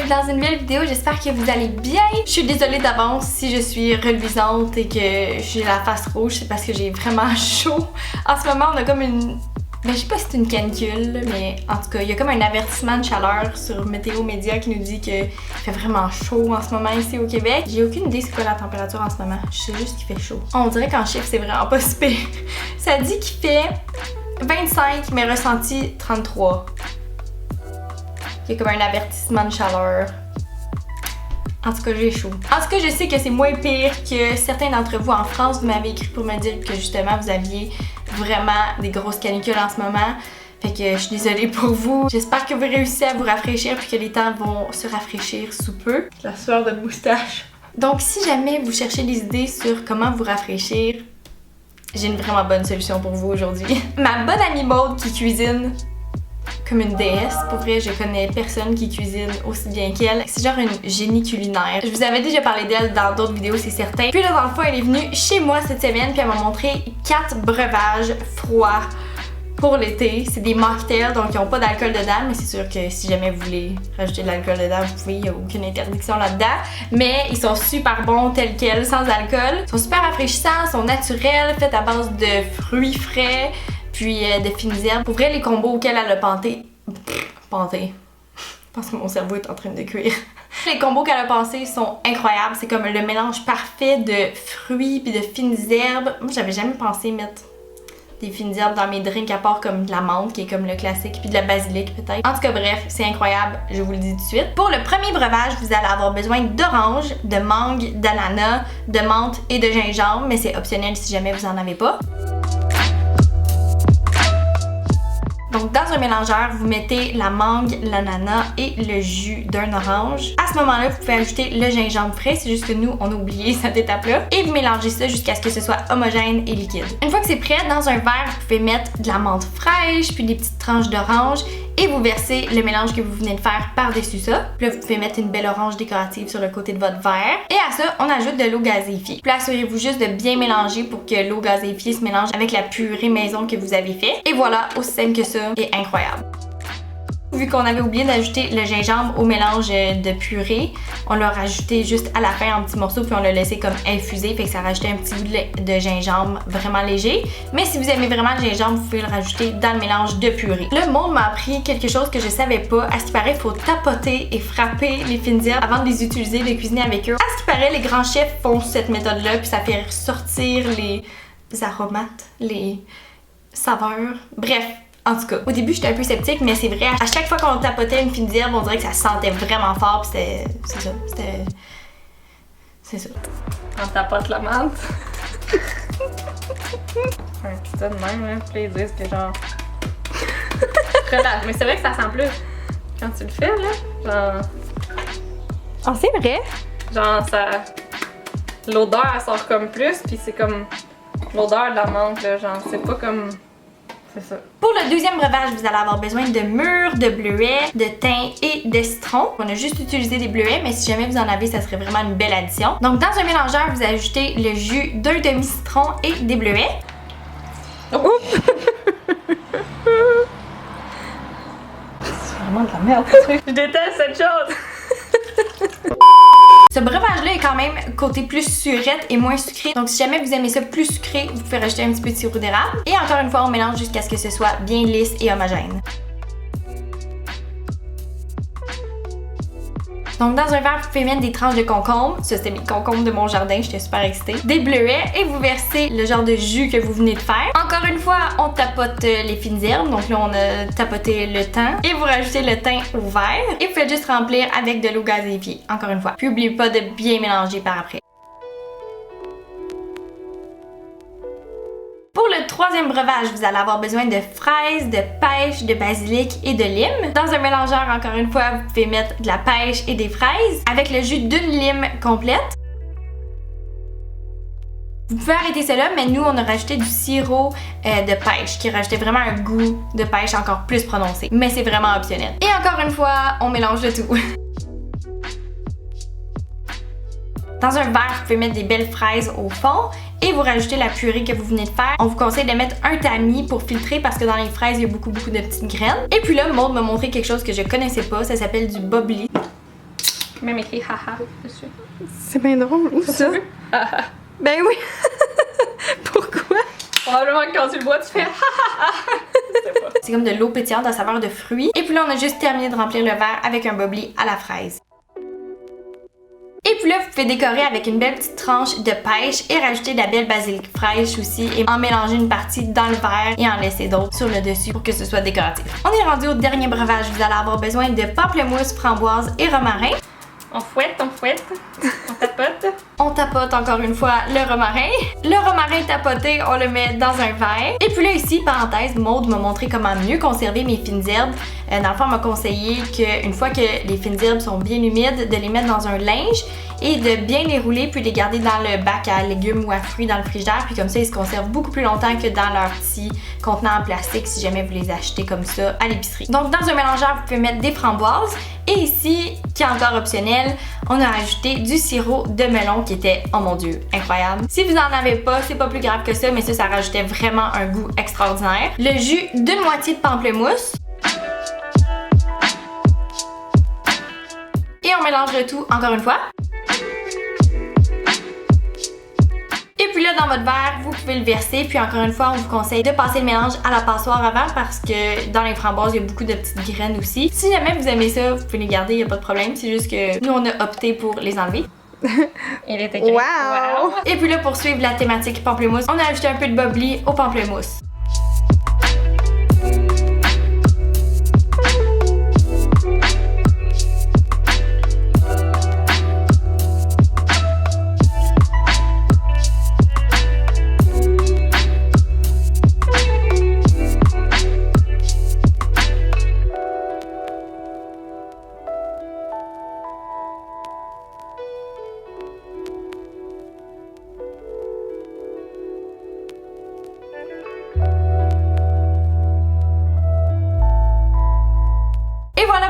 dans une nouvelle vidéo, j'espère que vous allez bien. Je suis désolée d'avance si je suis reluisante et que j'ai la face rouge, c'est parce que j'ai vraiment chaud. En ce moment, on a comme une... Ben, je sais pas si c'est une canicule, mais en tout cas, il y a comme un avertissement de chaleur sur Météo Média qui nous dit qu'il fait vraiment chaud en ce moment ici au Québec. J'ai aucune idée c'est quoi la température en ce moment. Je sais juste qu'il fait chaud. On dirait qu'en chiffre, c'est vraiment pas si pire. Ça dit qu'il fait 25, mais ressenti 33. Il y a comme un avertissement de chaleur. En tout cas, j'ai chaud. En tout cas, je sais que c'est moins pire que certains d'entre vous en France. Vous m'avez écrit pour me dire que justement, vous aviez vraiment des grosses canicules en ce moment. Fait que je suis désolée pour vous. J'espère que vous réussissez à vous rafraîchir puis que les temps vont se rafraîchir sous peu. La sueur de moustache. Donc, si jamais vous cherchez des idées sur comment vous rafraîchir, j'ai une vraiment bonne solution pour vous aujourd'hui. Ma bonne amie Maude qui cuisine comme une déesse. Pour vrai, je connais personne qui cuisine aussi bien qu'elle. C'est genre une génie culinaire. Je vous avais déjà parlé d'elle dans d'autres vidéos, c'est certain. Puis là, dans le fond, elle est venue chez moi cette semaine puis elle m'a montré 4 breuvages froids pour l'été. C'est des mocktails, donc ils n'ont pas d'alcool dedans, mais c'est sûr que si jamais vous voulez rajouter de l'alcool dedans, vous pouvez, il n'y a aucune interdiction là-dedans. Mais ils sont super bons tels quels, sans alcool. Ils sont super rafraîchissants, sont naturels, faits à base de fruits frais, puis de fines herbes. Pour vrai, les combos auxquels elle a pensé... Je pense que mon cerveau est en train de cuire. Les combos qu'elle a pensé sont incroyables. C'est comme le mélange parfait de fruits puis de fines herbes. Moi, j'avais jamais pensé mettre des fines herbes dans mes drinks à part comme de la menthe qui est comme le classique puis de la basilic peut-être. En tout cas bref, c'est incroyable, je vous le dis tout de suite. Pour le premier breuvage, vous allez avoir besoin d'orange, de mangue, d'ananas, de menthe et de gingembre, mais c'est optionnel si jamais vous en avez pas. Donc dans un mélangeur, vous mettez la mangue, l'ananas et le jus d'un orange. À ce moment-là, vous pouvez ajouter le gingembre frais, c'est juste que nous, on a oublié cette étape-là. Et vous mélangez ça jusqu'à ce que ce soit homogène et liquide. Une fois que c'est prêt, dans un verre, vous pouvez mettre de la menthe fraîche, puis des petites tranches d'orange et vous versez le mélange que vous venez de faire par-dessus ça. Puis là, vous pouvez mettre une belle orange décorative sur le côté de votre verre. Et à ça, on ajoute de l'eau gazéifiée. Puis assurez-vous juste de bien mélanger pour que l'eau gazéifiée se mélange avec la purée maison que vous avez fait. Et voilà, aussi simple que ça, et incroyable. Vu qu'on avait oublié d'ajouter le gingembre au mélange de purée, on l'a rajouté juste à la fin en petits morceaux puis on l'a laissé comme infuser, fait que ça rajoutait un petit goût de gingembre vraiment léger. Mais si vous aimez vraiment le gingembre, vous pouvez le rajouter dans le mélange de purée. Le monde m'a appris quelque chose que je savais pas. À ce qui paraît, il faut tapoter et frapper les fines herbes avant de les utiliser, de cuisiner avec eux. À ce qui paraît, les grands chefs font cette méthode-là puis ça fait ressortir les aromates, les saveurs, bref. En tout cas, au début j'étais un peu sceptique, mais c'est vrai, à chaque fois qu'on tapotait une fine herbe, on dirait que ça sentait vraiment fort, pis c'est ça. On tapote la menthe. Un pizza de même, hein, puis ils disent que genre... Relâche, mais c'est vrai que ça sent plus quand tu le fais, là, genre... Oh, c'est vrai? Genre, ça... L'odeur, elle sort comme plus, puis c'est comme l'odeur de la menthe, là, genre, c'est pas comme... C'est ça. Pour le deuxième breuvage, vous allez avoir besoin de mûres, de bleuets, de thym et de citron. On a juste utilisé des bleuets, mais si jamais vous en avez, ça serait vraiment une belle addition. Donc dans un mélangeur, vous ajoutez le jus d'un demi-citron et des bleuets. Oh! C'est vraiment de la merde, ce truc. Je déteste cette chose! Ce breuvage-là est quand même côté plus surette et moins sucré. Donc si jamais vous aimez ça plus sucré, vous pouvez rajouter un petit peu de sirop d'érable. Et encore une fois, on mélange jusqu'à ce que ce soit bien lisse et homogène. Donc dans un verre, vous pouvez mettre des tranches de concombre. Ça, c'était mes concombres de mon jardin, j'étais super excitée. Des bleuets et vous versez le genre de jus que vous venez de faire. Encore une fois, on tapote les fines herbes. Donc là, on a tapoté le thym. Et vous rajoutez le thym au verre. Et vous faites juste remplir avec de l'eau gazéifiée. Encore une fois. Puis n'oubliez pas de bien mélanger par après. Pour le troisième breuvage, vous allez avoir besoin de fraises, de pêche, de basilic et de lime. Dans un mélangeur, encore une fois, vous pouvez mettre de la pêche et des fraises avec le jus d'une lime complète. Vous pouvez arrêter cela, mais nous, on a rajouté du sirop de pêche qui rajoutait vraiment un goût de pêche encore plus prononcé. Mais c'est vraiment optionnel. Et encore une fois, on mélange le tout. Dans un verre, vous pouvez mettre des belles fraises au fond et vous rajoutez la purée que vous venez de faire. On vous conseille de mettre un tamis pour filtrer parce que dans les fraises, il y a beaucoup de petites graines. Et puis là, Maude m'a montré quelque chose que je connaissais pas, ça s'appelle du bubbly. Même écrit haha dessus. C'est bien drôle. Où ça? Haha. Ben oui. Pourquoi? Probablement que quand tu le bois, tu fais haha. Je sais pas. C'est comme de l'eau pétillante à saveur de fruits. Et puis là, on a juste terminé de remplir le verre avec un bubbly à la fraise. Et puis là, vous pouvez décorer avec une belle petite tranche de pêche et rajouter de la belle basilic fraîche aussi et en mélanger une partie dans le verre et en laisser d'autres sur le dessus pour que ce soit décoratif. On est rendu au dernier breuvage. Vous allez avoir besoin de pamplemousse, framboise et romarin. On fouette, on tapote. On tapote encore une fois le romarin. Le romarin tapoté, on le met dans un verre. Et puis là ici, parenthèse, Maude m'a montré comment mieux conserver mes fines herbes. Dans le fond, elle m'a conseillé qu'une fois que les fines herbes sont bien humides, de les mettre dans un linge et de bien les rouler puis les garder dans le bac à légumes ou à fruits dans le frigidaire. Puis comme ça, ils se conservent beaucoup plus longtemps que dans leur petit contenant en plastique si jamais vous les achetez comme ça à l'épicerie. Donc dans un mélangeur, vous pouvez mettre des framboises. Et ici, qui est encore optionnel, on a ajouté du sirop de melon qui était, oh mon dieu, incroyable. Si vous en avez pas, c'est pas plus grave que ça, mais ça rajoutait vraiment un goût extraordinaire. Le jus d'une moitié de pamplemousse. Et on mélange le tout encore une fois. Et puis là, dans votre verre, vous pouvez le verser. Puis encore une fois, on vous conseille de passer le mélange à la passoire avant parce que dans les framboises, il y a beaucoup de petites graines aussi. Si jamais vous aimez ça, vous pouvez les garder, il n'y a pas de problème. C'est juste que nous, on a opté pour les enlever. Il est écrit. Wow! Et puis là, pour suivre la thématique pamplemousse, on a ajouté un peu de bubbly au pamplemousse.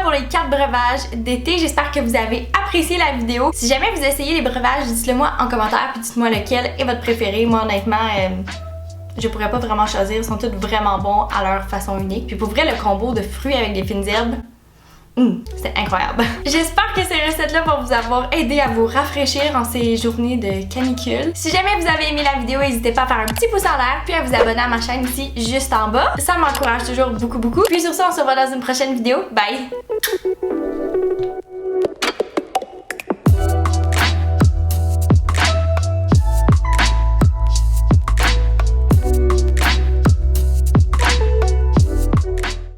Pour les 4 breuvages d'été. J'espère que vous avez apprécié la vidéo. Si jamais vous essayez les breuvages, dites-le moi en commentaire puis dites-moi lequel est votre préféré. Moi honnêtement, je pourrais pas vraiment choisir. Ils sont tous vraiment bons à leur façon unique. Puis pour vrai, le combo de fruits avec des fines herbes, c'est incroyable. J'espère que ces recettes-là vont vous avoir aidé à vous rafraîchir en ces journées de canicule. Si jamais vous avez aimé la vidéo, n'hésitez pas à faire un petit pouce en l'air puis à vous abonner à ma chaîne ici juste en bas. Ça m'encourage toujours beaucoup. Puis sur ça, on se revoit dans une prochaine vidéo. Bye!